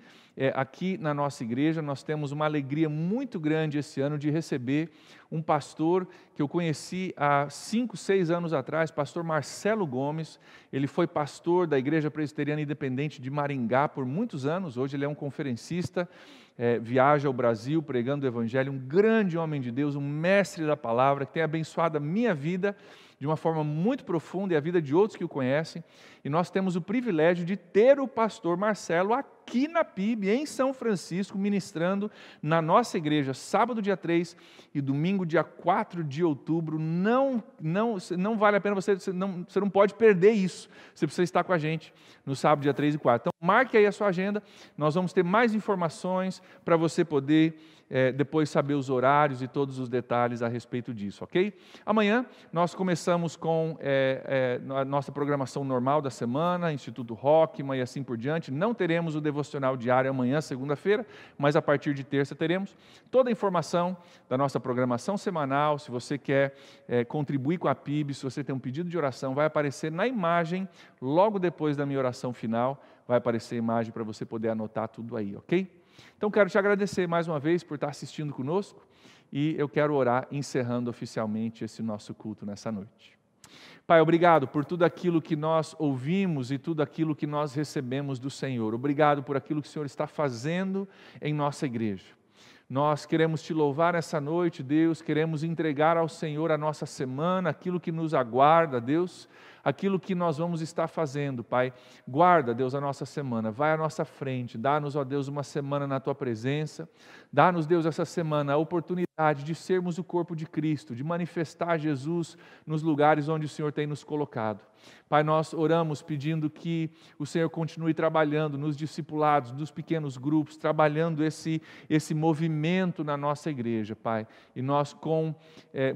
S1: aqui na nossa igreja. Nós temos uma alegria muito grande esse ano de receber um pastor que eu conheci há 5, 6 anos atrás, pastor Marcelo Gomes. Ele foi pastor da Igreja Presbiteriana Independente de Maringá por muitos anos, hoje ele é um conferencista, viaja ao Brasil pregando o Evangelho, um grande homem de Deus, um mestre da palavra, que tem abençoado a minha vida de uma forma muito profunda e a vida de outros que o conhecem, e nós temos o privilégio de ter o pastor Marcelo aqui na PIB, em São Francisco, ministrando na nossa igreja, sábado dia 3 e domingo dia 4 de outubro. Não vale a pena, você não pode perder isso, você precisa estar com a gente no sábado dia 3 e 4. Então marque aí a sua agenda, nós vamos ter mais informações para você poder depois saber os horários e todos os detalhes a respeito disso, ok? Amanhã nós começamos com a nossa programação normal da semana, Instituto Rockman e assim por diante. Não teremos o devocional diário amanhã, segunda-feira, mas a partir de terça teremos toda a informação da nossa programação semanal. Se você quer contribuir com a PIB, se você tem um pedido de oração, vai aparecer na imagem, logo depois da minha oração final, vai aparecer a imagem para você poder anotar tudo aí, ok? Então, quero te agradecer mais uma vez por estar assistindo conosco e eu quero orar encerrando oficialmente esse nosso culto nessa noite. Pai, obrigado por tudo aquilo que nós ouvimos e tudo aquilo que nós recebemos do Senhor. Obrigado por aquilo que o Senhor está fazendo em nossa igreja. Nós queremos te louvar essa noite, Deus, queremos entregar ao Senhor a nossa semana, aquilo que nos aguarda, Deus, aquilo que nós vamos estar fazendo, Pai. Guarda, Deus, a nossa semana, vai à nossa frente, dá-nos, ó Deus, uma semana na Tua presença, dá-nos, Deus, essa semana a oportunidade de sermos o corpo de Cristo, de manifestar Jesus nos lugares onde o Senhor tem nos colocado. Pai, nós oramos pedindo que o Senhor continue trabalhando nos discipulados, nos pequenos grupos, trabalhando esse movimento na nossa igreja, Pai. E nós com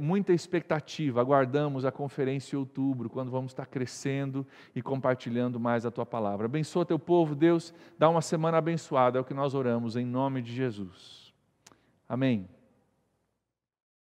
S1: muita expectativa aguardamos a conferência em outubro, quando vamos estar crescendo e compartilhando mais a Tua palavra. Abençoa Teu povo, Deus, dá uma semana abençoada, é o que nós oramos em nome de Jesus. Amém.